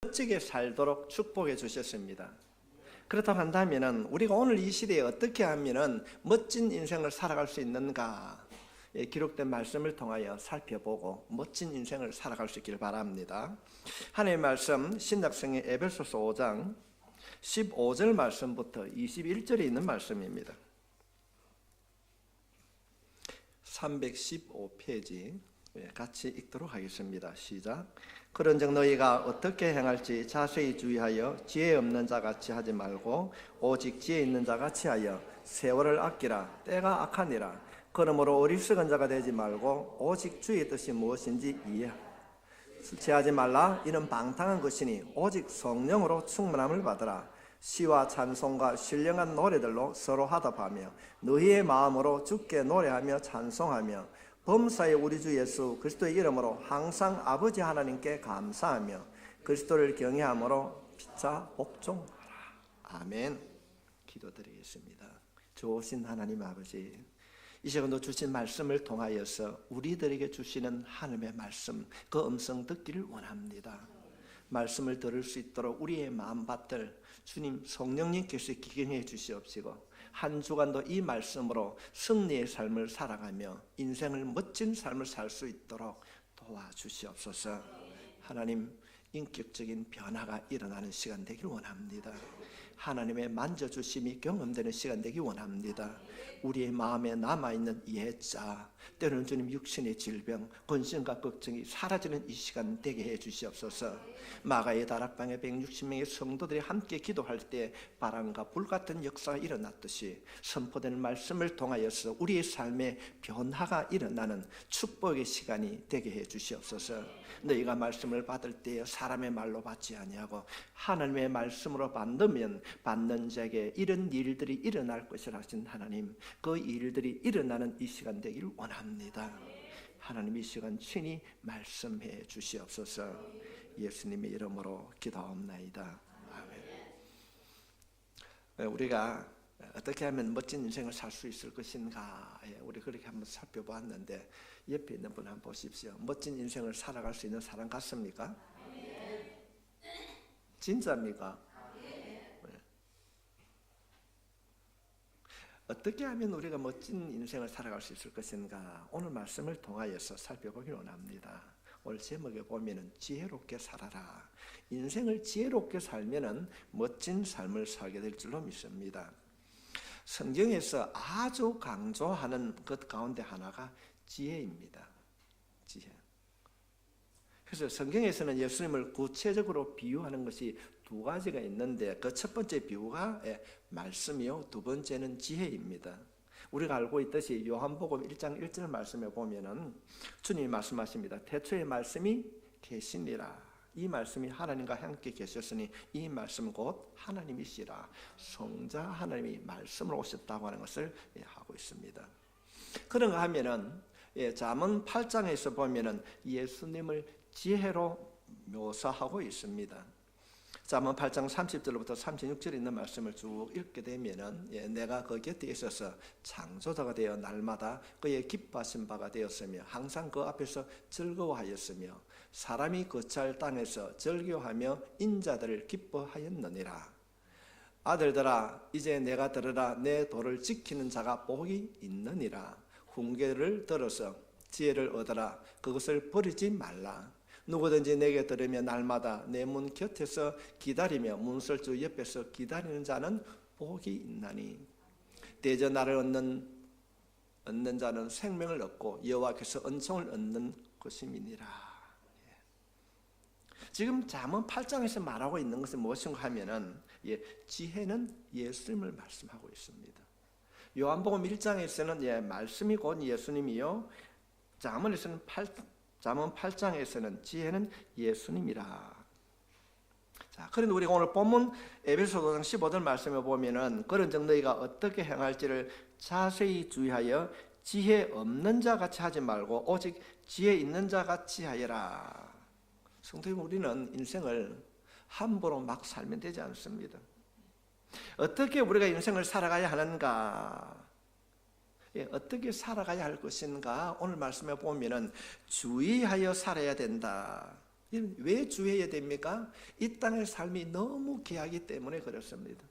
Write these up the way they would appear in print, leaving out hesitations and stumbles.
멋지게 살도록 축복해 주셨습니다. 그렇다고 한다면 우리가 오늘 이 시대에 어떻게 하면 멋진 인생을 살아갈 수 있는가, 기록된 말씀을 통하여 살펴보고 멋진 인생을 살아갈 수 있기를 바랍니다. 하나님의 말씀 신약성의 에베소서 5장 15절 말씀부터 21절에 있는 말씀입니다. 315페이지 같이 읽도록 하겠습니다. 시작. 그런즉 너희가 어떻게 행할지 자세히 주의하여 지혜 없는 자같이 하지 말고 오직 지혜 있는 자같이 하여 세월을 아끼라. 때가 악하니라. 그러므로 어리석은 자가 되지 말고 오직 주의 뜻이 무엇인지 이해하라. 술 취하지 말라. 이는 방탕한 것이니 오직 성령으로 충만함을 받으라. 시와 찬송과 신령한 노래들로 서로 화답하며 너희의 마음으로 주께 노래하며 찬송하며 범사의 우리 주 예수 그리스도의 이름으로 항상 아버지 하나님께 감사하며 그리스도를 경외함으로 피차 복종하라. 아멘. 기도드리겠습니다. 좋으신 하나님 아버지, 이 시간도 주신 말씀을 통하여서 우리들에게 주시는 하나님의 말씀, 그 음성 듣기를 원합니다. 말씀을 들을 수 있도록 우리의 마음밭을 주님 성령님께서 기경해 주시옵시고 한 주간도 이 말씀으로 승리의 삶을 살아가며 인생을 멋진 삶을 살 수 있도록 도와주시옵소서. 하나님, 인격적인 변화가 일어나는 시간 되기를 원합니다. 하나님의 만져주심이 경험되는 시간 되기 원합니다. 우리의 마음에 남아있는 예자, 때로는 주님 육신의 질병, 근심과 걱정이 사라지는 이 시간 되게 해 주시옵소서. 마가의 다락방에 160명의 성도들이 함께 기도할 때 바람과 불 같은 역사가 일어났듯이 선포되는 말씀을 통하여서 우리의 삶에 변화가 일어나는 축복의 시간이 되게 해 주시옵소서. 너희가 말씀을 받을 때에 사람의 말로 받지 아니하고 하나님의 말씀으로 받으면 받는 자에게 이런 일들이 일어날 것이라 하신 하나님, 그 일들이 일어나는 이 시간 되기를 원합니다. 하나님, 이 시간 친히 말씀해 주시옵소서. 예수님의 이름으로 기도하옵나이다. 아멘. 우리가 어떻게 하면 멋진 인생을 살 수 있을 것인가, 우리 그렇게 한번 살펴보았는데 옆에 있는 분 한번 보십시오. 멋진 인생을 살아갈 수 있는 사람 같습니까? 진짜입니까? 어떻게 하면 우리가 멋진 인생을 살아갈 수 있을 것인가, 오늘 말씀을 통하여서 살펴보기 원합니다. 오늘 제목에 보면은 지혜롭게 살아라. 인생을 지혜롭게 살면은 멋진 삶을 살게 될 줄로 믿습니다. 성경에서 아주 강조하는 것 가운데 하나가 지혜입니다. 지혜. 그래서 성경에서는 예수님을 구체적으로 비유하는 것이 두 가지가 있는데 그 첫 번째 비유가 말씀이요, 두 번째는 지혜입니다. 우리가 알고 있듯이 요한복음 1장 1절 말씀에 보면은 주님이 말씀하십니다. 태초에 말씀이 계시니라. 이 말씀이 하나님과 함께 계셨으니 이 말씀 곧 하나님이시라. 성자 하나님이 말씀으로 오셨다고 하는 것을 하고 있습니다. 그런가 하면은 잠언 8장에서 보면은 예수님을 지혜로 묘사하고 있습니다. 잠언 8장 30절부터 36절에 있는 말씀을 쭉 읽게 되면은 내가 그 곁에 있어서 창조자가 되어 날마다 그의 기뻐하신 바가 되었으며 항상 그 앞에서 즐거워하였으며 사람이 거처할 땅에서 즐겨하며 인자들을 기뻐하였느니라. 아들들아, 이제 내가 들으라. 내 도를 지키는 자가 복이 있느니라. 훈계를 들어서 지혜를 얻어라. 그것을 버리지 말라. 누구든지 내게 들으며 날마다 내 문 곁에서 기다리며 문설주 옆에서 기다리는 자는 복이 있나니 대저 나를 얻는 자는 생명을 얻고 여호와께서 은총을 얻는 것임이니라. 지금 잠언 8장에서 말하고 있는 것은 무엇인가 하면은 지혜는 예수님을 말씀하고 있습니다. 요한복음 1장에서는 말씀이 곧 예수님이요, 잠언 8장에서는 지혜는 예수님이라. 자, 그런데 우리가 오늘 본문 에베소 5장 15절 말씀에 보면은 그런즉 너희가 어떻게 행할지를 자세히 주의하여 지혜 없는 자 같이 하지 말고 오직 지혜 있는 자 같이 하여라. 성도님, 우리는 인생을 함부로 막 살면 되지 않습니다. 어떻게 우리가 인생을 살아가야 하는가, 어떻게 살아가야 할 것인가, 오늘 말씀에 보면은 주의하여 살아야 된다. 왜 주의해야 됩니까? 이 땅의 삶이 너무 귀하기 때문에 그렇습니다.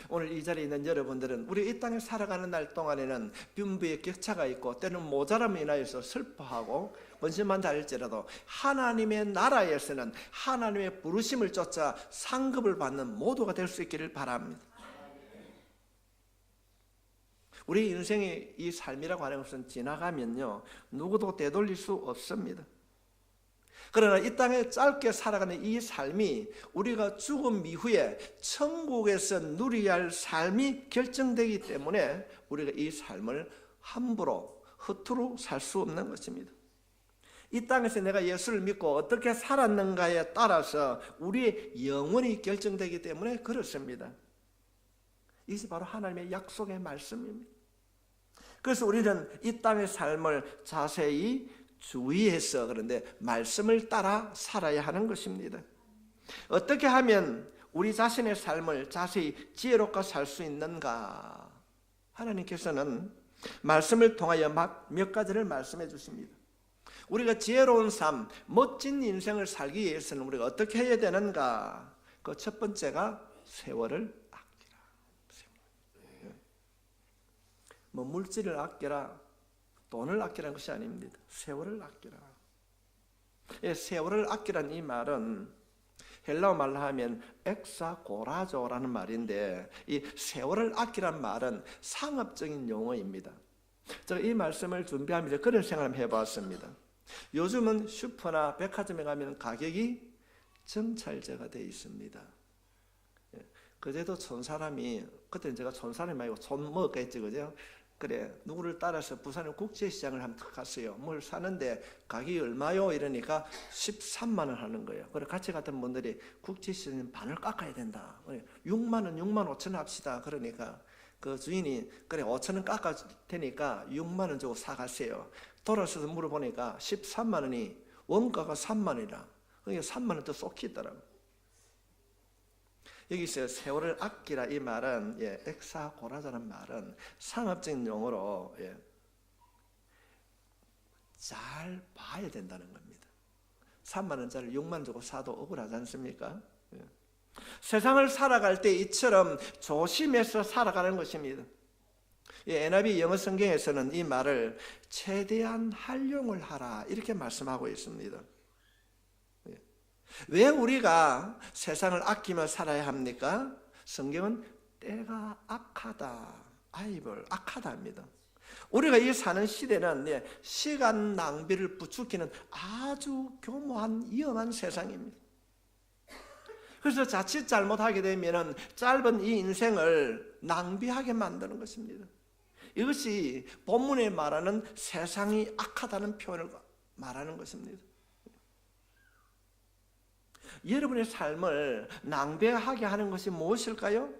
오늘 이 자리에 있는 여러분들은 우리 이 땅에 살아가는 날 동안에는 빈부의 격차가 있고 때는 모자람이 인하여서 슬퍼하고 원심한다 할지라도 하나님의 나라에서는 하나님의 부르심을 쫓아 상급을 받는 모두가 될 수 있기를 바랍니다. 우리 인생의 이 삶이라고 하는 것은 지나가면요 누구도 되돌릴 수 없습니다. 그러나 이 땅에 짧게 살아가는 이 삶이 우리가 죽음 이후에 천국에서 누려야 할 삶이 결정되기 때문에 우리가 이 삶을 함부로 허투루 살 수 없는 것입니다. 이 땅에서 내가 예수를 믿고 어떻게 살았는가에 따라서 우리의 영혼이 결정되기 때문에 그렇습니다. 이것이 바로 하나님의 약속의 말씀입니다. 그래서 우리는 이 땅의 삶을 자세히 주의해서 그런데 말씀을 따라 살아야 하는 것입니다. 어떻게 하면 우리 자신의 삶을 자세히 지혜롭게 살 수 있는가? 하나님께서는 말씀을 통하여 몇 가지를 말씀해 주십니다. 우리가 지혜로운 삶, 멋진 인생을 살기 위해서는 우리가 어떻게 해야 되는가? 그 첫 번째가 세월을 아끼라. 뭐 물질을 아끼라, 돈을 아끼라는 것이 아닙니다. 세월을 아끼라. 세월을 아끼라는 이 말은 헬라어 말로 하면 엑사고라조라는 말인데 이 세월을 아끼라는 말은 상업적인 용어입니다. 제가 이 말씀을 준비하면서 그런 생각을 해봤습니다. 요즘은 슈퍼나 백화점에 가면 가격이 정찰제가 되어 있습니다. 그제도 촌사람이, 그때는 제가 촌사람이 아니고 촌먹었겠지, 그죠? 그래, 누구를 따라서 부산의 국제시장을 한번 갔어요. 뭘 사는데 가격이 얼마요? 이러니까 13만 원 하는 거예요. 그래, 같이 갔던 분들이 국제시장은 반을 깎아야 된다. 6만 원, 6만 5천 원 합시다. 그러니까 그 주인이 그래 5천 원 깎아 테니까 6만 원 주고 사가세요. 돌아서서 물어보니까 13만 원이 원가가 3만 원이라. 그러니까 3만 원 더 쏟기더라고요. 여기서 세월을 아끼라 이 말은 엑사고라자는 말은 상업적인 용어로 잘 봐야 된다는 겁니다. 3만 원짜리 6만 원 주고 사도 억울하지 않습니까? 세상을 살아갈 때 이처럼 조심해서 살아가는 것입니다. NIV 영어 성경에서는 이 말을 최대한 활용을 하라 이렇게 말씀하고 있습니다. 왜 우리가 세상을 아끼며 살아야 합니까? 성경은 때가 악하다, 악하다입니다. 우리가 이 사는 시대는 시간 낭비를 부추기는 아주 교모한 위험한 세상입니다. 그래서 자칫 잘못하게 되면 짧은 이 인생을 낭비하게 만드는 것입니다. 이것이 본문에 말하는 세상이 악하다는 표현을 말하는 것입니다. 여러분의 삶을 낭비하게 하는 것이 무엇일까요?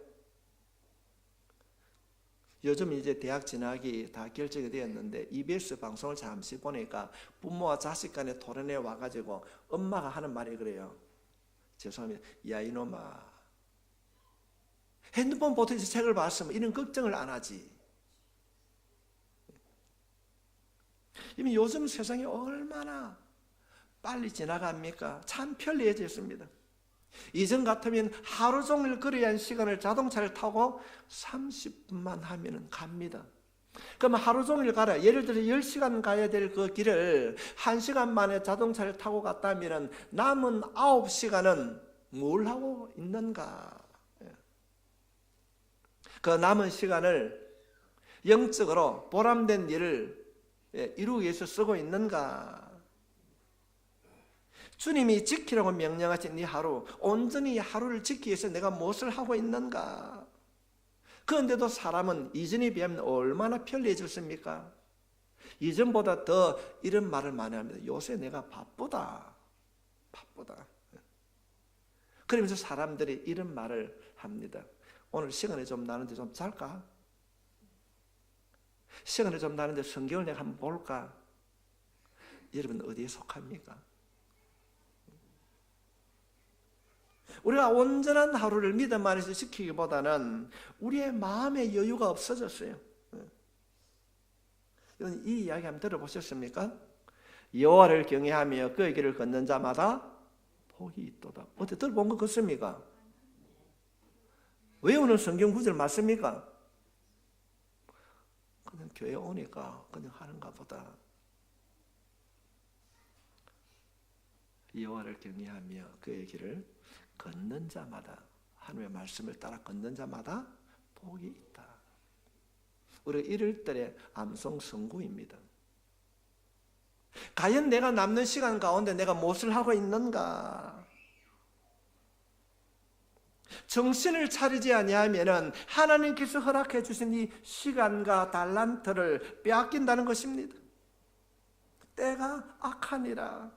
요즘 이제 대학 진학이 다 결정이 되었는데 EBS 방송을 잠시 보니까 부모와 자식 간에 토론에 와가지고 엄마가 하는 말이 그래요. 죄송합니다. 야 이놈아, 핸드폰 보듯이 책을 봤으면 이런 걱정을 안 하지. 이미 요즘 세상이 얼마나 빨리 지나갑니까? 참 편리해졌습니다. 이전 같으면 하루 종일 걸어야 하는 시간을 자동차를 타고 30분만 하면 갑니다. 그럼 하루 종일 가라. 예를 들어 10시간 가야 될 그 길을 1시간 만에 자동차를 타고 갔다면 남은 9시간은 뭘 하고 있는가? 그 남은 시간을 영적으로 보람된 일을 이루기 위해서 쓰고 있는가? 주님이 지키라고 명령하신 이 하루, 온전히 하루를 지키기 위해서 내가 무엇을 하고 있는가? 그런데도 사람은 이전에 비하면 얼마나 편리해졌습니까? 이전보다 더 이런 말을 많이 합니다. 요새 내가 바쁘다. 그러면서 사람들이 이런 말을 합니다. 오늘 시간이 좀 나는데 좀 잘까? 시간이 좀 나는데 성경을 내가 한번 볼까? 여러분 어디에 속합니까? 우리가 온전한 하루를 믿음 안에서 지키기보다는 우리의 마음의 여유가 없어졌어요. 이 이야기 한번 들어보셨습니까? 여호와를 경외하며 그의 길을 걷는 자마다 복이 있도다. 어떻게 들어본 것 같습니까? 외우는 성경 구절 맞습니까? 그냥 교회 오니까 그냥 하는가 보다. 여호와를 경외하며 그의 길을 걷는 자마다, 하나님의 말씀을 따라 걷는 자마다 복이 있다. 우리가 이럴 때 암송 선구입니다. 과연 내가 남는 시간 가운데 내가 무엇을 하고 있는가? 정신을 차리지 아니하면 하나님께서 허락해 주신 이 시간과 달란트를 빼앗긴다는 것입니다. 때가 악하니라.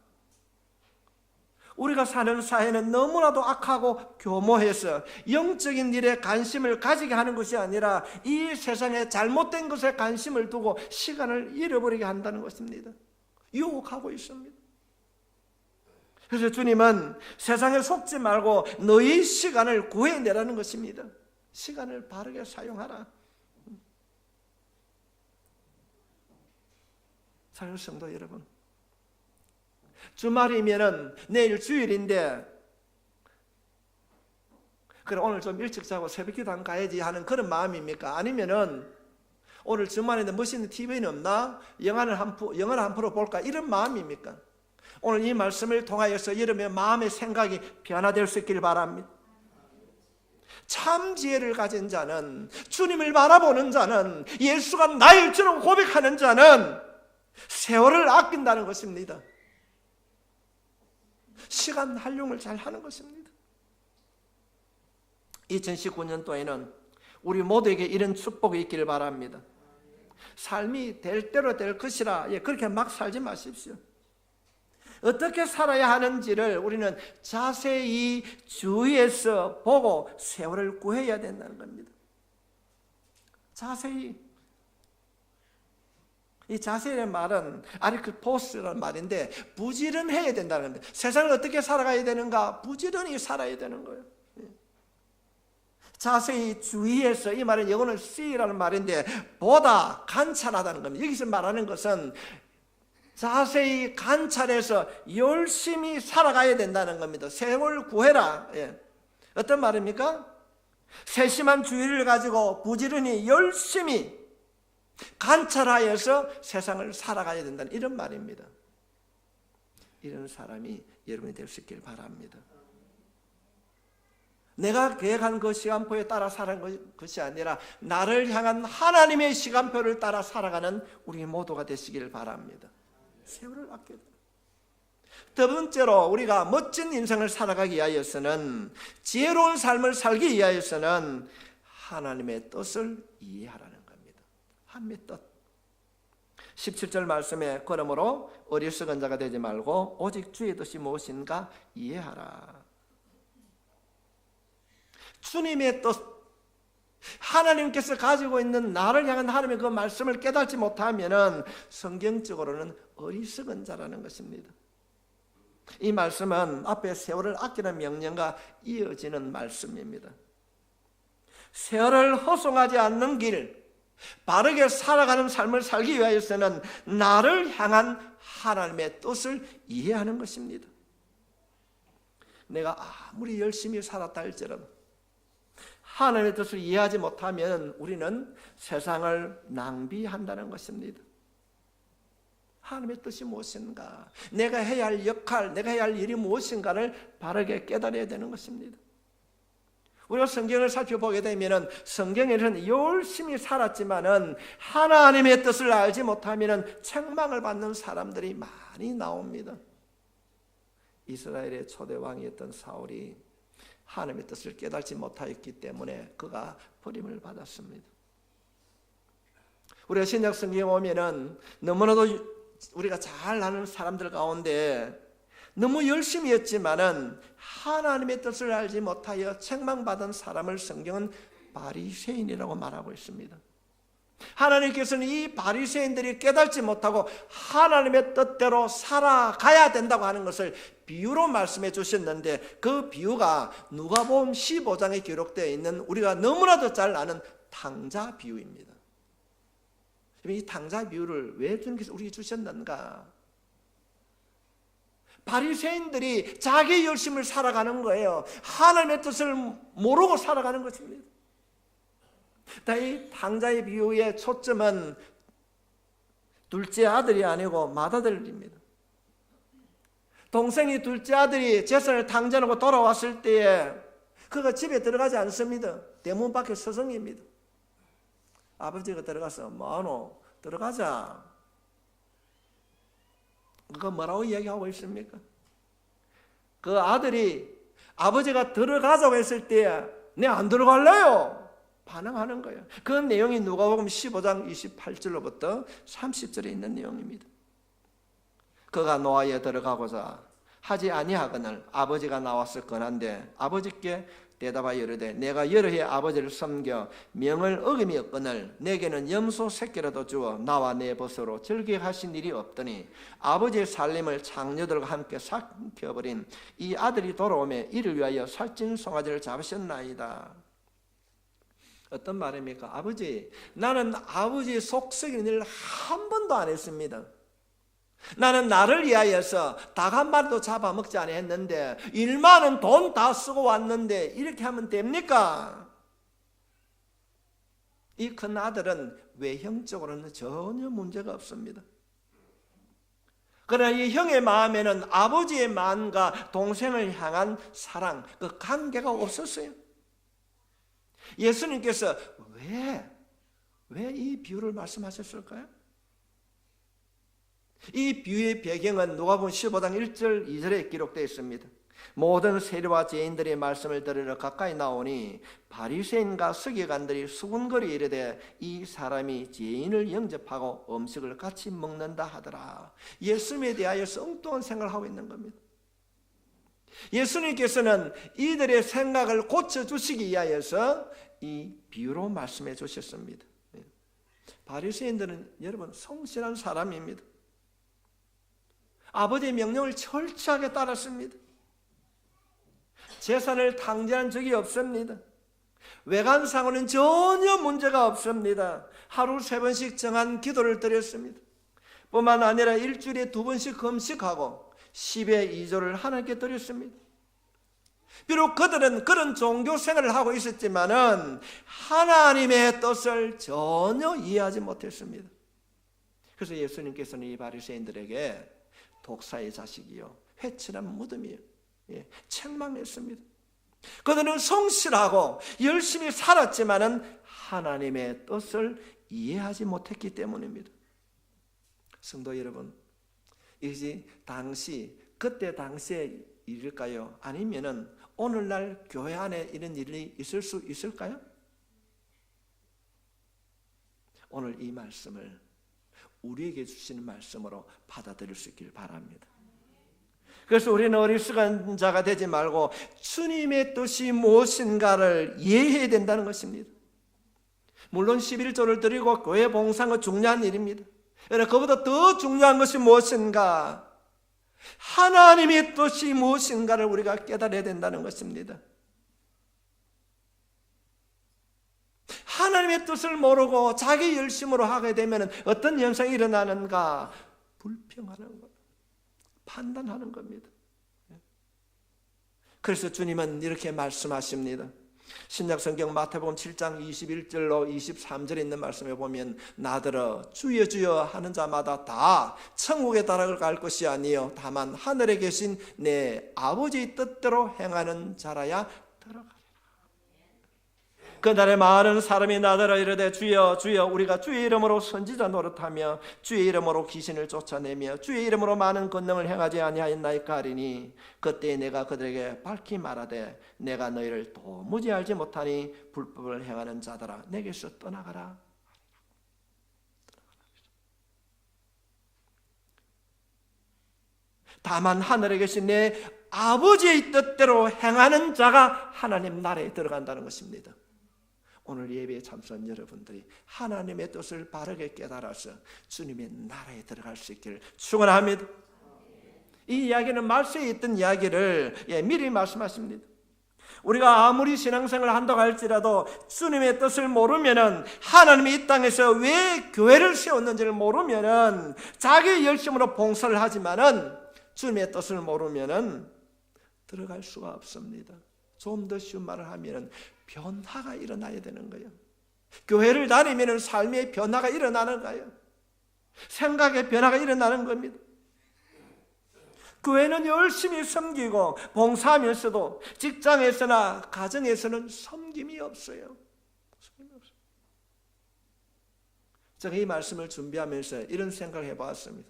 우리가 사는 사회는 너무나도 악하고 교모해서 영적인 일에 관심을 가지게 하는 것이 아니라 이 세상에 잘못된 것에 관심을 두고 시간을 잃어버리게 한다는 것입니다. 유혹하고 있습니다. 그래서 주님은 세상에 속지 말고 너희 시간을 구해내라는 것입니다. 시간을 바르게 사용하라. 사랑하는 성도 여러분, 주말이면은 내일 주일인데 그래 오늘 좀 일찍 자고 새벽기도 안 가야지 하는 그런 마음입니까? 아니면은 오늘 주말인데 멋있는 TV는 없나? 영화를 한 프로 볼까? 이런 마음입니까? 오늘 이 말씀을 통하여서 여러분의 마음의 생각이 변화될 수 있길 바랍니다. 참 지혜를 가진 자는, 주님을 바라보는 자는, 예수가 나일 줄을 고백하는 자는 세월을 아낀다는 것입니다. 시간 활용을 잘 하는 것입니다. 2019년도에는 우리 모두에게 이런 축복이 있기를 바랍니다. 삶이 될 대로 될 것이라 그렇게 막 살지 마십시오. 어떻게 살아야 하는지를 우리는 자세히 주위에서 보고 세월을 구해야 된다는 겁니다. 자세히. 이 자세히의 말은 아리크포스라는 말인데 부지런해야 된다는 겁니다. 세상을 어떻게 살아가야 되는가? 부지런히 살아야 되는 거예요. 자세히 주의해서, 이 말은 영어는 see라는 말인데 보다 관찰하다는 겁니다. 여기서 말하는 것은 자세히 관찰해서 열심히 살아가야 된다는 겁니다. 세월 구해라. 어떤 말입니까? 세심한 주의를 가지고 부지런히 열심히 관찰하여서 세상을 살아가야 된다는 이런 말입니다. 이런 사람이 여러분이 될 수 있길 바랍니다. 내가 계획한 그 시간표에 따라 살아가는 것이 아니라 나를 향한 하나님의 시간표를 따라 살아가는 우리 모두가 되시길 바랍니다. 세월을 아껴야 돼요. 두 번째로 우리가 멋진 인생을 살아가기 위하여서는, 지혜로운 삶을 살기 위하여서는 하나님의 뜻을 이해하라는 겁니다. 하나님의 뜻. 17절 말씀에 그러므로 어리석은 자가 되지 말고 오직 주의 뜻이 무엇인가 이해하라. 주님의 뜻, 하나님께서 가지고 있는 나를 향한 하나님의 그 말씀을 깨닫지 못하면 성경적으로는 어리석은 자라는 것입니다. 이 말씀은 앞에 세월을 아끼는 명령과 이어지는 말씀입니다. 세월을 허송하지 않는 길, 바르게 살아가는 삶을 살기 위해서는 나를 향한 하나님의 뜻을 이해하는 것입니다. 내가 아무리 열심히 살았다 할지라도 하나님의 뜻을 이해하지 못하면 우리는 세상을 낭비한다는 것입니다. 하나님의 뜻이 무엇인가, 내가 해야 할 역할, 내가 해야 할 일이 무엇인가를 바르게 깨달아야 되는 것입니다. 우리가 성경을 살펴보게 되면 성경에는 열심히 살았지만은 하나님의 뜻을 알지 못하면 책망을 받는 사람들이 많이 나옵니다. 이스라엘의 초대 왕이었던 사울이 하나님의 뜻을 깨닫지 못하였기 때문에 그가 버림을 받았습니다. 우리가 신약 성경에 오면은 너무나도 우리가 잘 아는 사람들 가운데 너무 열심히 했지만은 하나님의 뜻을 알지 못하여 책망받은 사람을 성경은 바리새인이라고 말하고 있습니다. 하나님께서는 이 바리새인들이 깨닫지 못하고 하나님의 뜻대로 살아가야 된다고 하는 것을 비유로 말씀해 주셨는데, 그 비유가 누가복음 15장에 기록되어 있는 우리가 너무나도 잘 아는 탕자 비유입니다. 이 탕자 비유를 왜 주님께서 우리에게 주셨는가? 바리새인들이 자기 열심을 살아가는 거예요. 하나님의 뜻을 모르고 살아가는 것입니다. 이 탕자의 비유의 초점은 둘째 아들이 아니고 맏아들입니다. 동생이 둘째 아들이 재산을 탕자하고 돌아왔을 때에 그가 집에 들어가지 않습니다. 대문 밖에 서성입니다. 아버지가 들어가서 뭐하노? 들어가자. 그거 뭐라고 이야기하고 있습니까? 그 아들이 아버지가 들어가자고 했을 때에 내 안 들어갈래요 반응하는 거예요. 그 내용이 누가복음 15장 28절로부터 30절에 있는 내용입니다. 그가 노아에 들어가고자 하지 아니하거늘 아버지가 나와서 권한대 아버지께 대답하여 이르되 내가 여러 해 아버지를 섬겨 명을 어김이 없거늘 내게는 염소 새끼라도 주어 나와 내 벗으로 즐기게 하신 일이 없더니 아버지의 살림을 장녀들과 함께 삭혀버린 이 아들이 돌아오매 이를 위하여 살찐 송아지를 잡으셨나이다. 어떤 말입니까? 아버지, 나는 아버지의 속썩이는 일을 한 번도 안 했습니다. 나는 나를 위하여서 닭 한 마리도 잡아먹지 않았는데 1만원 돈 다 쓰고 왔는데 이렇게 하면 됩니까? 이 큰 아들은 외형적으로는 전혀 문제가 없습니다. 그러나 이 형의 마음에는 아버지의 마음과 동생을 향한 사랑, 그 관계가 없었어요. 예수님께서 왜 이 비유를 말씀하셨을까요? 이 비유의 배경은 누가복음 15장 1절 2절에 기록되어 있습니다. 모든 세리와 죄인들의 말씀을 들으러 가까이 나오니 바리새인과 서기관들이 수군거리 이르되 이 사람이 죄인을 영접하고 음식을 같이 먹는다 하더라. 예수님에 대하여서 엉뚱한 생각을 하고 있는 겁니다. 예수님께서는 이들의 생각을 고쳐주시기 위하여서 이 비유로 말씀해 주셨습니다. 바리새인들은 여러분 성실한 사람입니다. 아버지의 명령을 철저하게 따랐습니다. 재산을 탕진한 적이 없습니다. 외관상으로는 전혀 문제가 없습니다. 하루 3번씩 정한 기도를 드렸습니다. 뿐만 아니라 일주일에 2번씩 금식하고 10의 2조를 하나님께 드렸습니다. 비록 그들은 그런 종교 생활을 하고 있었지만은 하나님의 뜻을 전혀 이해하지 못했습니다. 그래서 예수님께서는 이 바리새인들에게 독사의 자식이요 회칠한 무덤이요 책망했습니다. 그들은 성실하고 열심히 살았지만은 하나님의 뜻을 이해하지 못했기 때문입니다. 성도 여러분, 이것이 그때 당시의 일일까요? 아니면은 오늘날 교회 안에 이런 일이 있을 수 있을까요? 오늘 이 말씀을 우리에게 주시는 말씀으로 받아들일 수 있길 바랍니다. 그래서 우리는 어리석은 자가 되지 말고 주님의 뜻이 무엇인가를 이해해야 된다는 것입니다. 물론 11조를 드리고 교회 봉사는 건 중요한 일입니다. 그러나 그보다 더 중요한 것이 무엇인가? 하나님의 뜻이 무엇인가를 우리가 깨달아야 된다는 것입니다. 하나님의 뜻을 모르고 자기 열심으로 하게 되면 어떤 현상이 일어나는가? 불평하는 것, 판단하는 겁니다. 그래서 주님은 이렇게 말씀하십니다. 신약성경 마태복음 7장 21절로 23절에 있는 말씀에 보면 나더러 주여 주여 하는 자마다 다 천국에 들어갈 것이 아니요 다만 하늘에 계신 내 아버지의 뜻대로 행하는 자라야 들어가리라. 그날에 많은 사람이 나더러 이르되 주여 주여 우리가 주의 이름으로 선지자 노릇하며 주의 이름으로 귀신을 쫓아내며 주의 이름으로 많은 권능을 행하지 아니하였나이까 하리니 그때 내가 그들에게 밝히 말하되 내가 너희를 도무지 알지 못하니 불법을 행하는 자들아 내게서 떠나가라. 다만 하늘에 계신 내 아버지의 뜻대로 행하는 자가 하나님 나라에 들어간다는 것입니다. 오늘 예배에 참석한 여러분들이 하나님의 뜻을 바르게 깨달아서 주님의 나라에 들어갈 수 있기를 축원합니다. 이 이야기는 말세에 있던 이야기를 미리 말씀하십니다. 우리가 아무리 신앙생활을 한다고 할지라도 주님의 뜻을 모르면은 하나님이 이 땅에서 왜 교회를 세웠는지를 모르면은 자기 열심으로 봉사를 하지만은 주님의 뜻을 모르면은 들어갈 수가 없습니다. 좀 더 쉬운 말을 하면은 변화가 일어나야 되는 거예요. 교회를 다니면은 삶의 변화가 일어나는 거예요. 생각의 변화가 일어나는 겁니다. 교회는 열심히 섬기고 봉사하면서도 직장에서나 가정에서는 섬김이 없어요. 제가 이 말씀을 준비하면서 이런 생각을 해봤습니다.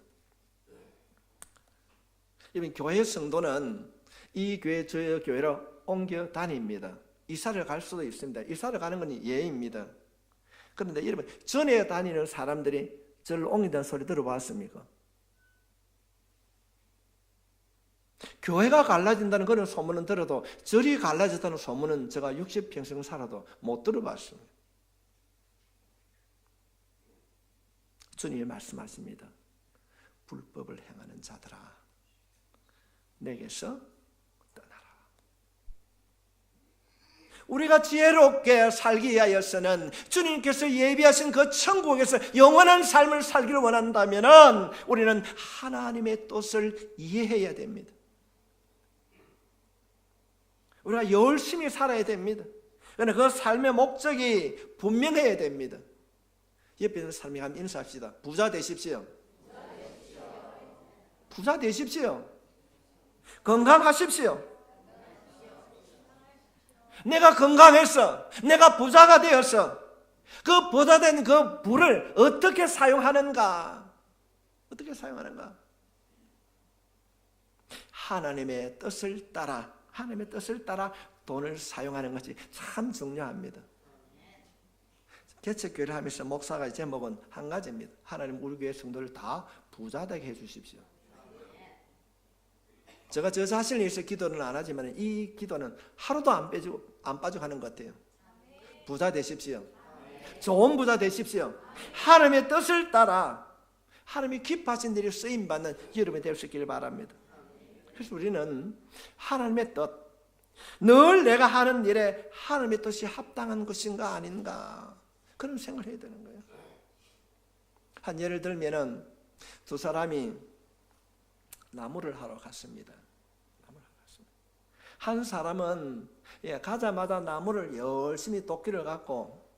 이번 교회 성도는 이 교회 저 교회로 옮겨 다닙니다. 이사를 갈 수도 있습니다. 이사를 가는 건 예입니다. 그런데 여러분, 전에 다니는 사람들이 저를 옮긴다는 소리 들어봤습니까? 교회가 갈라진다는 그런 소문은 들어도 절이 갈라졌다는 소문은 제가 60평생 살아도 못 들어봤습니다. 주님이 말씀하십니다. 불법을 행하는 자들아, 내게서 떠나라. 우리가 지혜롭게 살기 위하여서는 주님께서 예비하신 그 천국에서 영원한 삶을 살기를 원한다면 우리는 하나님의 뜻을 이해해야 됩니다. 우리가 열심히 살아야 됩니다. 그러나 그 삶의 목적이 분명해야 됩니다. 옆에 있는 사람이 한번 인사합시다. 부자 되십시오. 부자 되십시오. 건강하십시오. 내가 건강해서, 내가 부자가 되어서 그 부자된 그 부를 어떻게 사용하는가? 어떻게 사용하는가? 하나님의 뜻을 따라, 하나님의 뜻을 따라 돈을 사용하는 것이 참 중요합니다. 개척교회를 하면서 목사가 제목은 한 가지입니다. 하나님 우리 교회 성도를 다 부자되게 해주십시오. 제가 저 자신을 위해서 기도는 안 하지만 이 기도는 하루도 안 빠지고 하는 것 같아요. 부자 되십시오. 좋은 부자 되십시오. 하나님의 뜻을 따라 하나님이 기뻐하신 일에 쓰임받는 여러분이 될 수 있기를 바랍니다. 그래서 우리는 하나님의 뜻, 늘 내가 하는 일에 하나님의 뜻이 합당한 것인가 아닌가, 그런 생각을 해야 되는 거예요. 한 예를 들면은 두 사람이 나무를 하러 갔습니다. 한 사람은 가자마자 나무를 열심히 도끼를 갖고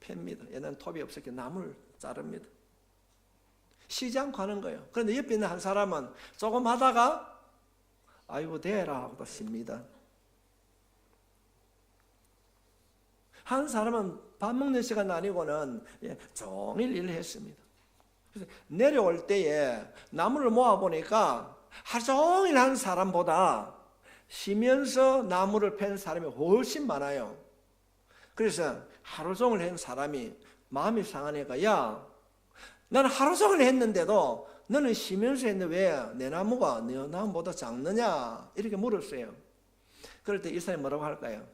팹니다. 옛날엔 톱이 없었기에 나무를 자릅니다. 쉬지 않고 하는 거예요. 그런데 옆에 있는 한 사람은 조금 하다가 아이고 대라 하고 또 쉽니다. 한 사람은 밥 먹는 시간 아니고는 종일 일을 했습니다. 그래서 내려올 때에 나무를 모아보니까 하루 종일 한 사람보다 쉬면서 나무를 팬 사람이 훨씬 많아요. 그래서 하루 종일 한 사람이 마음이 상하니까, 야, 나는 하루 종일 했는데도 너는 쉬면서 했는데 왜 내 나무가 내 나무보다 작느냐, 이렇게 물었어요. 그럴 때 이 사람이 뭐라고 할까요?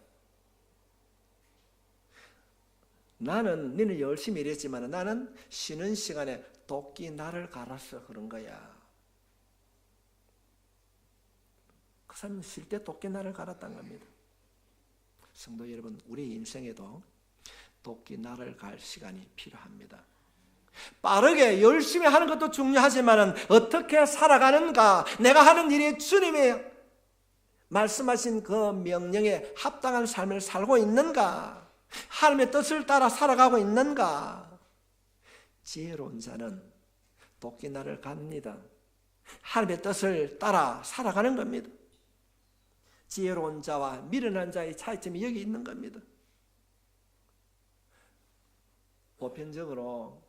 나는 너는 열심히 일했지만 나는 쉬는 시간에 도끼 나를 갈아서 그런 거야. 그 사람은 쉴 때 도끼 나를 갈았다는 겁니다. 성도 여러분, 우리 인생에도 도끼 나를 갈 시간이 필요합니다. 빠르게 열심히 하는 것도 중요하지만 어떻게 살아가는가, 내가 하는 일이 주님이 말씀하신 그 명령에 합당한 삶을 살고 있는가, 하나님의 뜻을 따라 살아가고 있는가. 지혜로운 자는 도끼날을 갑니다. 하나님의 뜻을 따라 살아가는 겁니다. 지혜로운 자와 미련한 자의 차이점이 여기 있는 겁니다. 보편적으로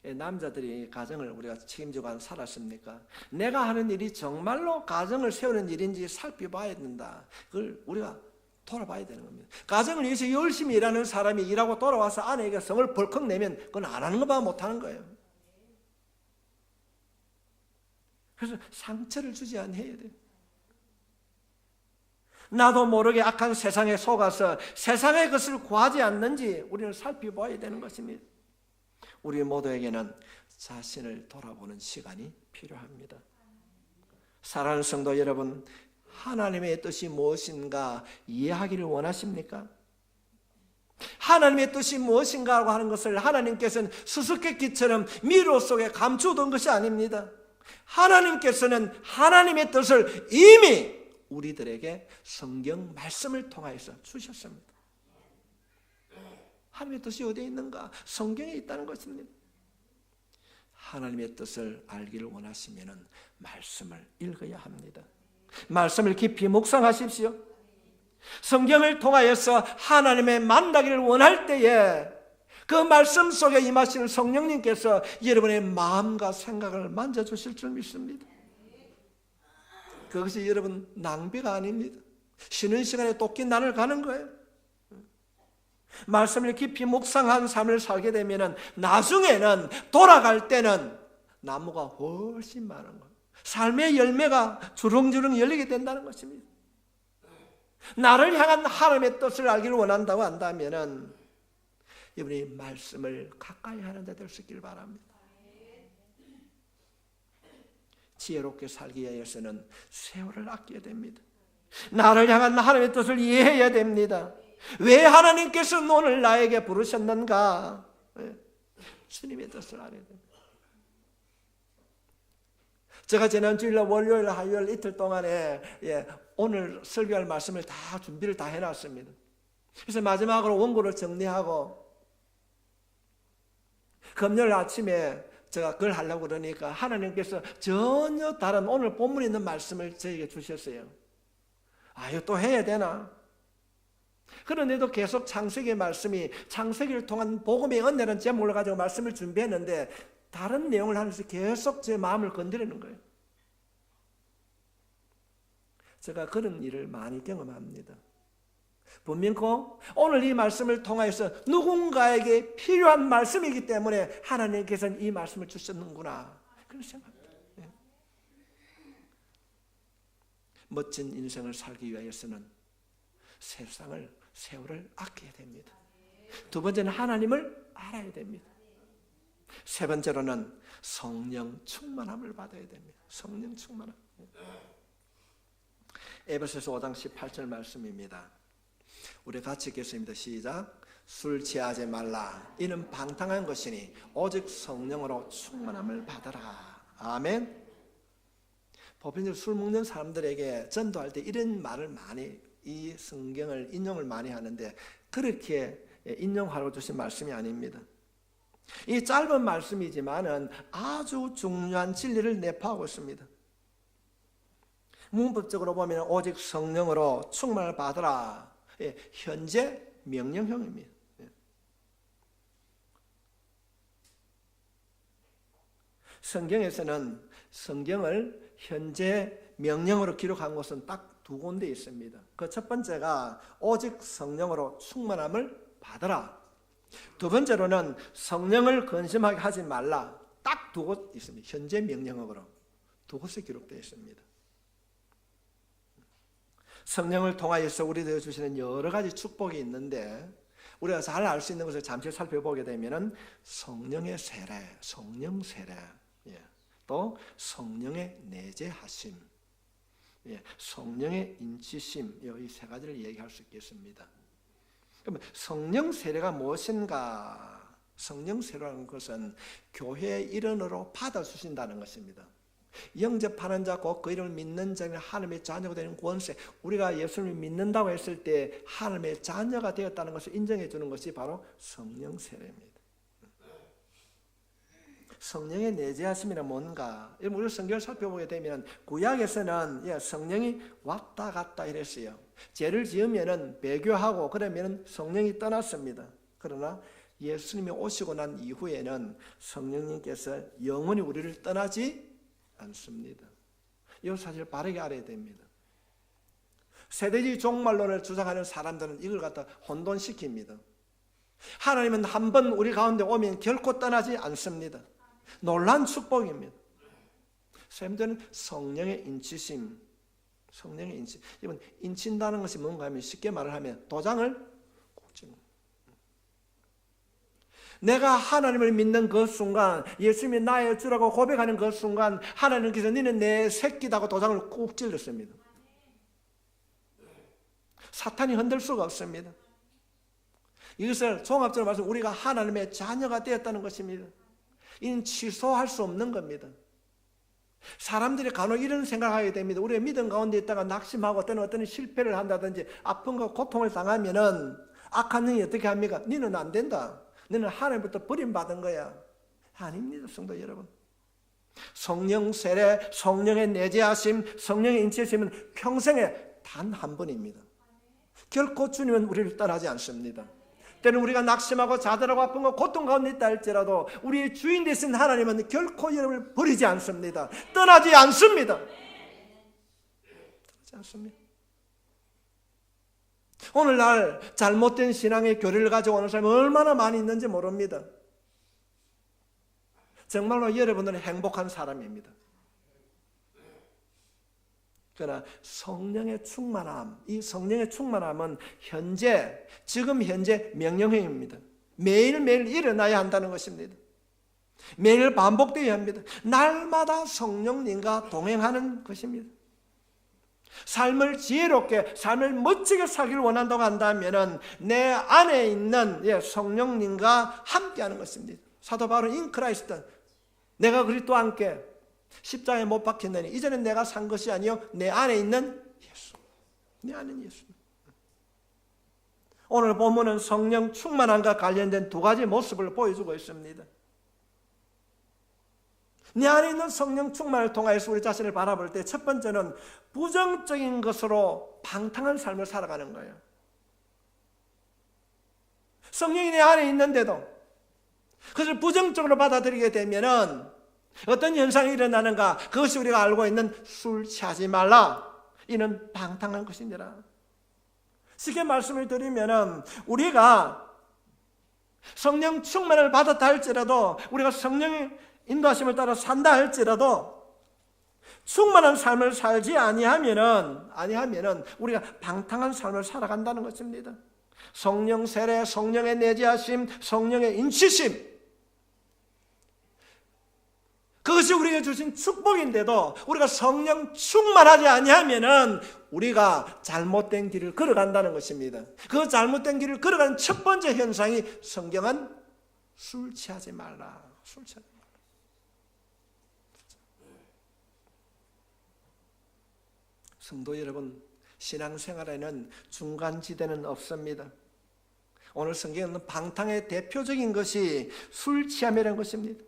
남자들이 가정을 우리가 책임지고 살았습니까? 내가 하는 일이 정말로 가정을 세우는 일인지 살펴봐야 된다. 그걸 우리가 돌아봐야 되는 겁니다. 가정을 위해서 열심히 일하는 사람이 일하고 돌아와서 아내에게 성을 벌컥 내면 그건 안 하는 것만 못하는 거예요. 그래서 상처를 주지 않아야 돼요. 나도 모르게 악한 세상에 속아서 세상의 것을 구하지 않는지 우리는 살펴봐야 되는 것입니다. 우리 모두에게는 자신을 돌아보는 시간이 필요합니다. 사랑하는 성도 여러분, 하나님의 뜻이 무엇인가 이해하기를 원하십니까? 하나님의 뜻이 무엇인가 하고 하는 것을 하나님께서는 수수께끼처럼 미로 속에 감추던 것이 아닙니다. 하나님께서는 하나님의 뜻을 이미 우리들에게 성경 말씀을 통하여서 주셨습니다. 하나님의 뜻이 어디에 있는가? 성경에 있다는 것입니다. 하나님의 뜻을 알기를 원하시면 말씀을 읽어야 합니다. 말씀을 깊이 묵상하십시오. 성경을 통하여서 하나님의 만나기를 원할 때에 그 말씀 속에 임하시는 성령님께서 여러분의 마음과 생각을 만져주실 줄 믿습니다. 그것이 여러분 낭비가 아닙니다. 쉬는 시간에 똑긴난을 가는 거예요. 말씀을 깊이 묵상한 삶을 살게 되면 나중에는 돌아갈 때는 나무가 훨씬 많은 거예요. 삶의 열매가 주렁주렁 열리게 된다는 것입니다. 나를 향한 하나님의 뜻을 알기를 원한다고 한다면 여러분이 말씀을 가까이 하는 데 될 수 있기를 바랍니다. 지혜롭게 살기 위해서는 세월을 아껴야 됩니다. 나를 향한 하나님의 뜻을 이해해야 됩니다. 왜 하나님께서 오늘 나에게 부르셨는가? 주님의 뜻을 알아야 됩니다. 제가 지난 주일날 월요일, 화요일 이틀 동안에 오늘 설교할 말씀을 다 준비를 다 해놨습니다. 그래서 마지막으로 원고를 정리하고 금요일 아침에 제가 그걸 하려고 그러니까 하나님께서 전혀 다른 오늘 본문에 있는 말씀을 저에게 주셨어요. 이거 또 해야 되나? 그런데도 계속 창세기의 말씀이 창세기를 통한 복음의 은혜라는 제목을 가지고 말씀을 준비했는데 다른 내용을 하면서 계속 제 마음을 건드리는 거예요. 제가 그런 일을 많이 경험합니다. 분명코 오늘 이 말씀을 통해서 누군가에게 필요한 말씀이기 때문에 하나님께서는 이 말씀을 주셨는구나 그런 생각합니다. 멋진 인생을 살기 위해서는 세월을 아껴야 됩니다. 두 번째는 하나님을 알아야 됩니다. 세 번째로는 성령 충만함을 받아야 됩니다. 성령 충만함. 에베소서 5장 18절 말씀입니다. 우리 같이 읽겠습니다. 시작. 술 취하지 말라. 이는 방탕한 것이니 오직 성령으로 충만함을 받아라. 아멘. 보편적으로 술 먹는 사람들에게 전도할 때 이런 말을 많이 이 성경을 인용을 많이 하는데 그렇게 인용하라고 주신 말씀이 아닙니다. 이 짧은 말씀이지만은 아주 중요한 진리를 내포하고 있습니다. 문법적으로 보면 오직 성령으로 충만을 받으라. 현재 명령형입니다. 성경에서는 성경을 현재 명령으로 기록한 것은 딱 두 군데 있습니다. 그 첫 번째가 오직 성령으로 충만함을 받으라. 두 번째로는 성령을 근심하게 하지 말라. 딱 두 곳 있습니다. 현재 명령어로 두 곳에 기록되어 있습니다. 성령을 통하여서 우리들에게 주시는 여러 가지 축복이 있는데 우리가 잘 알 수 있는 것을 잠시 살펴보게 되면 성령의 세례, 성령 세례, 또 성령의 내재하심, 성령의 인치심, 이 세 가지를 얘기할 수 있겠습니다. 그러면 성령 세례가 무엇인가? 성령 세례라는 것은 교회의 일원으로 받아주신다는 것입니다. 영접하는 자, 곧 그 이름을 믿는 자는 하나님의 자녀가 되는 권세. 우리가 예수님을 믿는다고 했을 때 하나님의 자녀가 되었다는 것을 인정해 주는 것이 바로 성령 세례입니다. 성령의 내재하심이란 뭔가? 우리 성경을 살펴보게 되면 구약에서는 성령이 왔다 갔다 이랬어요. 죄를 지으면은 배교하고 그러면 성령이 떠났습니다. 그러나 예수님이 오시고 난 이후에는 성령님께서 영원히 우리를 떠나지 않습니다. 이 사실을 바르게 알아야 됩니다. 세대주의 종말론을 주장하는 사람들은 이걸 갖다 혼돈시킵니다. 하나님은 한 번 우리 가운데 오면 결코 떠나지 않습니다. 놀라운 축복입니다. 쌤들은 성령의 인치심, 성령의 인치. 이번 인친다는 것이 뭔가 하면 쉽게 말을 하면 도장을 꼭 찍는. 내가 하나님을 믿는 그 순간, 예수님이 나의 주라고 고백하는 그 순간 하나님께서 너는 내 새끼다고 도장을 꾹 찔렀습니다. 사탄이 흔들 수가 없습니다. 이것을 종합적으로 말해서 우리가 하나님의 자녀가 되었다는 것입니다. 이는 취소할 수 없는 겁니다. 사람들이 간혹 이런 생각하게 됩니다. 우리가 믿음 가운데 있다가 낙심하고 또는 어떤 실패를 한다든지 아픔과 고통을 당하면은 악한 영이 어떻게 합니까? 너는 안 된다. 너는 하나님부터 버림받은 거야. 아닙니다, 성도 여러분. 성령 세례, 성령의 내재하심, 성령의 인치심은 평생에 단 한 번입니다. 결코 주님은 우리를 떠나지 않습니다. 때는 우리가 낙심하고 자살하고 아픈과 고통 가운데 있다 할지라도 우리의 주인 되신 하나님은 결코 여러분을 버리지 않습니다. 떠나지 않습니다. 떠나지 않습니다. 오늘날 잘못된 신앙의 교리를 가지고 오는 사람이 얼마나 많이 있는지 모릅니다. 정말로 여러분들은 행복한 사람입니다. 그러나 성령의 충만함, 이 성령의 충만함은 지금 현재 명령형입니다. 매일매일 일어나야 한다는 것입니다. 매일 반복되어야 합니다. 날마다 성령님과 동행하는 것입니다. 삶을 지혜롭게, 삶을 멋지게 살기를 원한다고 한다면 내 안에 있는 성령님과 함께하는 것입니다. 사도 바울은 in Christ, 내가 그리스도와 함께 십자가에 못 박혔느니 이제는 내가 산 것이 아니요 내 안에 있는 예수, 내 안에 있는 예수. 오늘 본문은 성령 충만함과 관련된 두 가지 모습을 보여주고 있습니다. 내 안에 있는 성령 충만을 통하여서 우리 자신을 바라볼 때 첫 번째는 부정적인 것으로 방탕한 삶을 살아가는 거예요. 성령이 내 안에 있는데도 그것을 부정적으로 받아들이게 되면은 어떤 현상이 일어나는가? 그것이 우리가 알고 있는 술 취하지 말라, 이는 방탕한 것이니라. 쉽게 말씀을 드리면은 우리가 성령 충만을 받았다 할지라도, 우리가 성령의 인도하심을 따라 산다 할지라도 충만한 삶을 살지 아니하면은 우리가 방탕한 삶을 살아간다는 것입니다. 성령 세례, 성령의 내재하심, 성령의 인치심, 그것이 우리에게 주신 축복인데도 우리가 성령 충만하지 아니하면은 우리가 잘못된 길을 걸어간다는 것입니다. 그 잘못된 길을 걸어가는 첫 번째 현상이 성경은 술 취하지 말라. 술 취하지 말라. 성도 여러분, 신앙생활에는 중간지대는 없습니다. 오늘 성경은 방탕의 대표적인 것이 술 취함이라는 것입니다.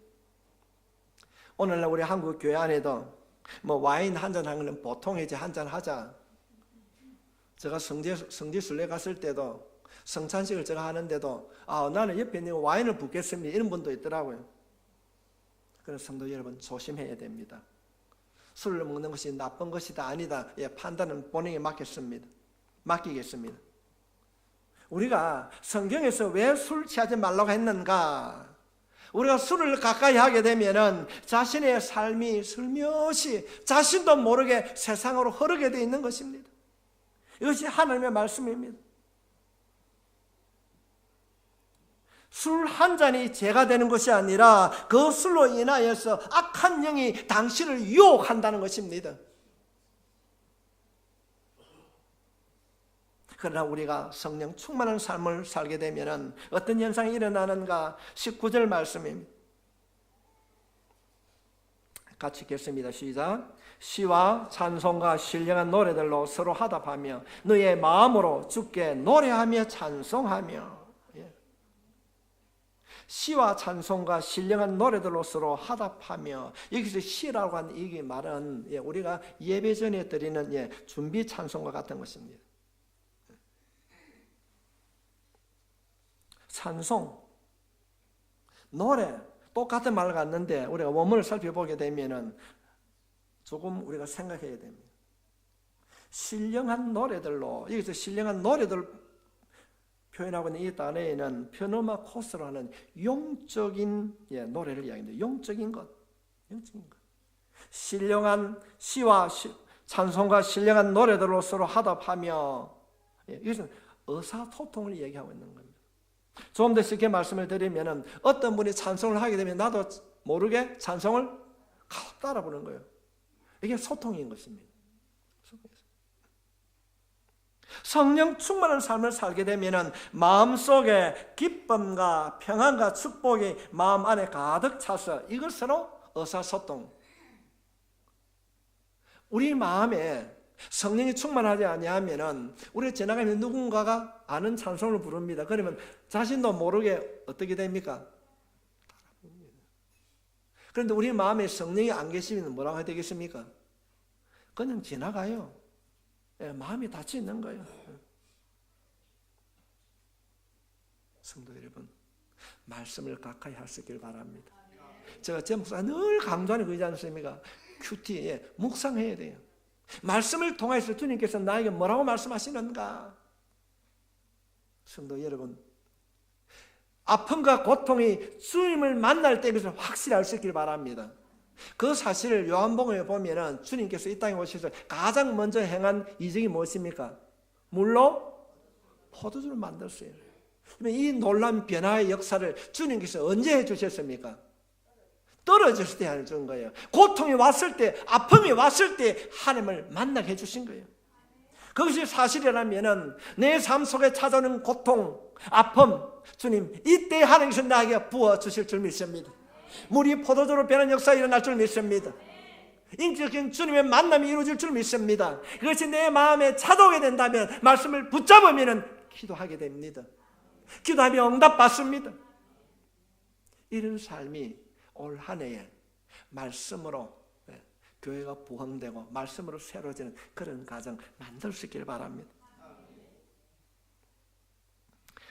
오늘날 우리 한국 교회 안에도 와인 한잔 하는 건 보통 이제 한잔 하자. 제가 성지순례 갔을 때도 성찬식을 제가 하는데도 나는 옆에 있는 와인을 붓겠습니다, 이런 분도 있더라고요. 그래서 성도 여러분, 조심해야 됩니다. 술을 먹는 것이 나쁜 것이다 아니다, 판단은 본인에게 맡기겠습니다. 우리가 성경에서 왜 술 취하지 말라고 했는가? 우리가 술을 가까이 하게 되면은 자신의 삶이 슬며시 자신도 모르게 세상으로 흐르게 되어 있는 것입니다. 이것이 하나님의 말씀입니다. 술 한 잔이 죄가 되는 것이 아니라 그 술로 인하여서 악한 영이 당신을 유혹한다는 것입니다. 그러나 우리가 성령 충만한 삶을 살게 되면 어떤 현상이 일어나는가? 19절 말씀입니다. 같이 읽겠습니다. 시작. 시와 찬송과 신령한 노래들로 서로 화답하며 너의 마음으로 주께 노래하며 찬송하며. 시와 찬송과 신령한 노래들로 서로 화답하며. 여기서 시라고 하는 이 말은 우리가 예배 전에 드리는 준비 찬송과 같은 것입니다. 찬송, 노래, 똑같은 말 같는데 우리가 원문을 살펴보게 되면은 조금 우리가 생각해야 됩니다. 신령한 노래들로, 여기서 신령한 노래들 표현하고 있는 이 단어에는 페노마코스로 하는 영적인 노래를 이야기합니다. 영적인 것. 신령한 시와 찬송과 신령한 노래들로 서로 화답하며, 이것은 의사소통을 얘기하고 있는 겁니다. 좀 더 쉽게 말씀을 드리면 어떤 분이 찬송을 하게 되면 나도 모르게 찬송을 따라 부르는 거예요. 이게 소통인 것입니다. 성령 충만한 삶을 살게 되면 마음속에 기쁨과 평안과 축복이 마음 안에 가득 차서 이것으로 의사소통, 우리 마음에 성령이 충만하지 아니하면은 우리가 지나가면 누군가가 아는 찬송을 부릅니다. 그러면 자신도 모르게 어떻게 됩니까? 그런데 우리 마음에 성령이 안 계시면 뭐라고 해야 되겠습니까? 그냥 지나가요. 마음이 닫혀 있는 거예요. 성도 여러분, 말씀을 가까이 할 수 있길 바랍니다. 제가 제 목사 늘 강조하는 거지 않습니까? 큐티, 묵상해야 돼요. 말씀을 통해서 주님께서 나에게 뭐라고 말씀하시는가? 성도 여러분, 아픔과 고통이 주님을 만날 때 그것을 확실히 알 수 있길 바랍니다. 그 사실을 요한복음에 보면은 주님께서 이 땅에 오셔서 가장 먼저 행한 이적이 무엇입니까? 물로 포도주를 만들었어요. 이 놀라운 변화의 역사를 주님께서 언제 해주셨습니까? 떨어졌을 때 해준 거예요. 고통이 왔을 때, 아픔이 왔을 때 하나님을 만나게 해주신 거예요. 그것이 사실이라면은 내 삶 속에 찾아오는 고통, 아픔, 주님 이때 하나님께서 나에게 부어주실 줄 믿습니다. 물이 포도주로 변한 역사가 일어날 줄 믿습니다. 인격적인 주님의 만남이 이루어질 줄 믿습니다. 그것이 내 마음에 찾아오게 된다면 말씀을 붙잡으면 기도하게 됩니다. 기도하면 응답받습니다. 이런 삶이 올 한 해에 말씀으로 교회가 부흥되고 말씀으로 새로워지는 그런 가정 만들 수 있길 바랍니다.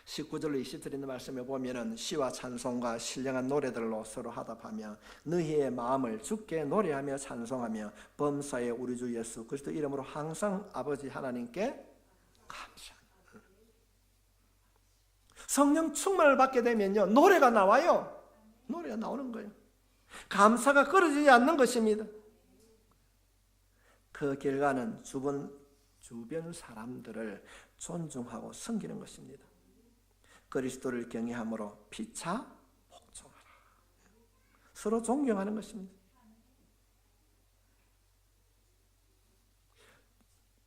19절로 20절 있는 말씀에 보면은 시와 찬송과 신령한 노래들로 서로 하답하며 너희의 마음을 주께 노래하며 찬송하며 범사의 우리 주 예수 그리스도 이름으로 항상 아버지 하나님께 감사합니다. 성령 충만을 받게 되면요 노래가 나와요. 노래가 나오는 거예요. 감사가 끊어지지 않는 것입니다. 그 결과는 주변 사람들을 존중하고 섬기는 것입니다. 그리스도를 경외함으로 피차 복종하라. 서로 존경하는 것입니다.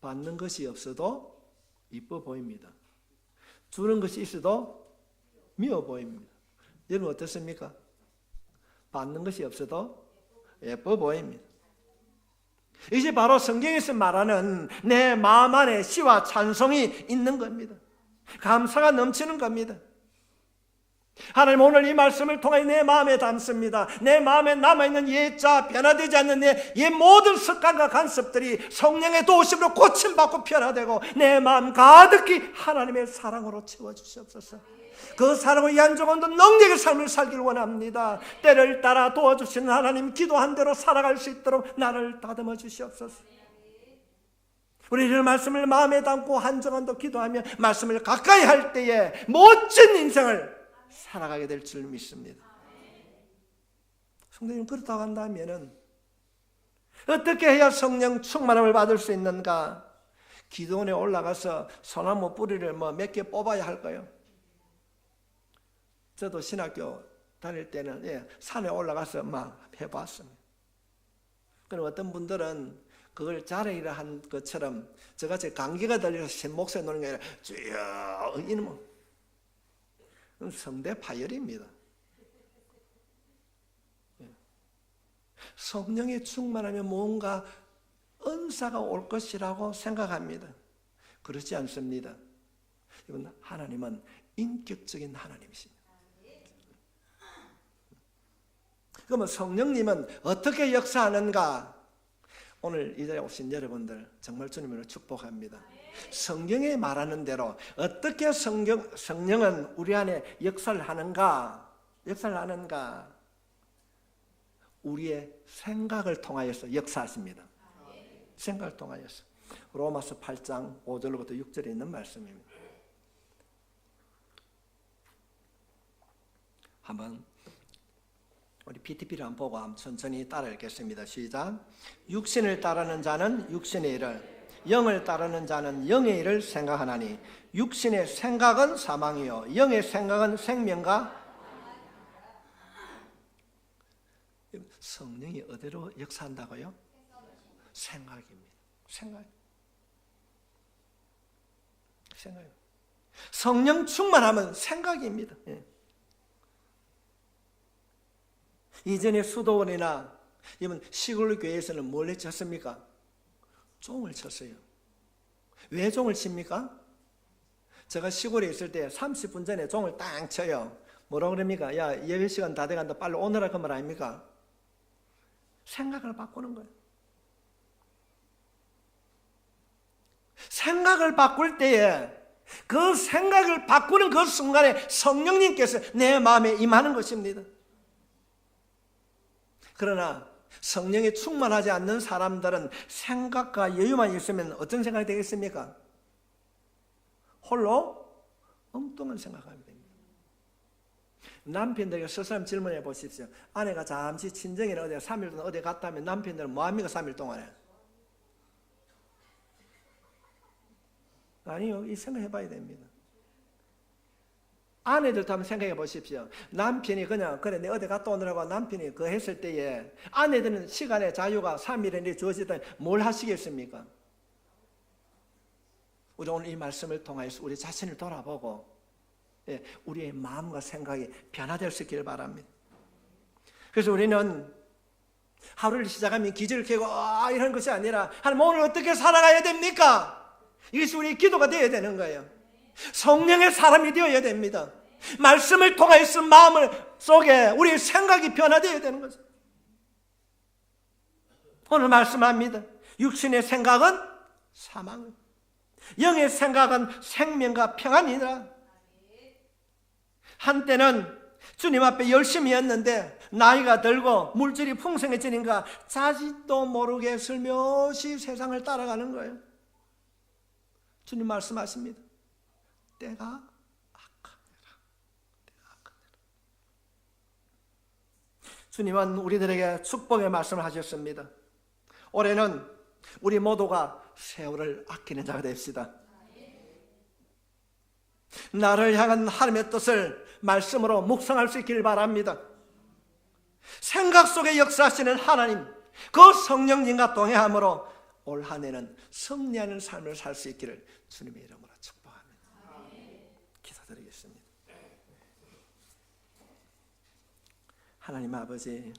받는 것이 없어도 이뻐 보입니다. 주는 것이 있어도 미워 보입니다. 여러분 어떻습니까? 받는 것이 없어도 예뻐 보입니다. 이제 바로 성경에서 말하는 내 마음 안에 시와 찬송이 있는 겁니다. 감사가 넘치는 겁니다. 하나님 오늘 이 말씀을 통해 내 마음에 담습니다. 내 마음에 남아있는 옛자 변화되지 않는 내 옛 모든 습관과 간섭들이 성령의 도우심으로 고침받고 변화되고 내 마음 가득히 하나님의 사랑으로 채워주시옵소서. 그 사랑으로 연종원도 능력의 삶을 살기를 원합니다. 때를 따라 도와주시는 하나님 기도한 대로 살아갈 수 있도록 나를 다듬어 주시옵소서. 우리 이런 말씀을 마음에 담고 한정원도 기도하며 말씀을 가까이 할 때에 멋진 인생을 살아가게 될 줄 믿습니다. 성도님 그렇다고 한다면 어떻게 해야 성령 충만함을 받을 수 있는가? 기도원에 올라가서 소나무 뿌리를 몇 개 뽑아야 할까요? 저도 신학교 다닐 때는 산에 올라가서 막 해봤습니다. 그럼 어떤 분들은 그걸 자랑이라 한 것처럼 저같이 감기가 들려서 신목소리 노는 게 아니라 쭉 이놈은 성대 파열입니다. 성령이 충만하면 뭔가 은사가 올 것이라고 생각합니다. 그렇지 않습니다. 여러분 하나님은 인격적인 하나님이십니다. 그러면 성령님은 어떻게 역사하는가? 오늘 이 자리에 오신 여러분들 정말 주님을 축복합니다. 성경에 말하는 대로 어떻게 성령은 우리 안에 역사를 하는가? 우리의 생각을 통하여서 역사하십니다. 생각을 통하여서. 로마서 8장 5절부터 6절에 있는 말씀입니다. 한번 우리 PTP를 한번 보고 한번 천천히 따라 읽겠습니다. 시작. 육신을 따르는 자는 육신의 일을, 영을 따르는 자는 영의 일을 생각하나니 육신의 생각은 사망이요 영의 생각은 생명과. 성령이 어디로 역사한다고요? 생각입니다. 생각. 성령 충만하면 생각입니다. 이전에 수도원이나 시골 교회에서는 뭘 해쳤습니까? 종을 쳤어요. 왜 종을 칩니까? 제가 시골에 있을 때 30분 전에 종을 딱 쳐요. 뭐라고 그럽니까? 야, 예배 시간 다 돼간다. 빨리 오너라 그 말 아닙니까? 생각을 바꾸는 거예요. 생각을 바꿀 때에 그 생각을 바꾸는 그 순간에 성령님께서 내 마음에 임하는 것입니다. 그러나 성령이 충만하지 않는 사람들은 생각과 여유만 있으면 어떤 생각이 되겠습니까? 홀로 엉뚱한 생각하게 됩니다. 남편들에게 스스로 질문해 보십시오. 아내가 잠시 친정이나 어디 3일 동안 어디 갔다 하면 남편들은 뭐합니까? 3일 동안에? 아니요. 이 생각해 봐야 됩니다. 아내들도 한번 생각해 보십시오. 남편이 그냥 그래 내 어디 갔다 오느라고 남편이 그 했을 때에 아내들은 시간의 자유가 3일에 주어지다니 뭘 하시겠습니까? 우리 오늘 이 말씀을 통해서 우리 자신을 돌아보고 우리의 마음과 생각이 변화될 수 있기를 바랍니다. 그래서 우리는 하루를 시작하면 기저를 켜고 이런 것이 아니라 하나님 오늘 어떻게 살아가야 됩니까? 이것이 우리의 기도가 되어야 되는 거예요. 성령의 사람이 되어야 됩니다. 말씀을 통해서 마음을 속에 우리의 생각이 변화되어야 되는 거죠. 오늘 말씀합니다. 육신의 생각은 사망, 영의 생각은 생명과 평안이라. 한때는 주님 앞에 열심히 했는데 나이가 들고 물질이 풍성해지니까 자식도 모르게 슬며시 세상을 따라가는 거예요. 주님 말씀하십니다. 때가 악하니라. 주님은 우리들에게 축복의 말씀을 하셨습니다. 올해는 우리 모두가 세월을 아끼는 자가 됩시다. 나를 향한 하나님의 뜻을 말씀으로 묵상할 수 있기를 바랍니다. 생각 속에 역사하시는 하나님, 그 성령님과 동행함으로 올 한 해는 승리하는 삶을 살 수 있기를 주님의 이름으로 축복합니다. 기도드리겠습니다. 하나님 아버지,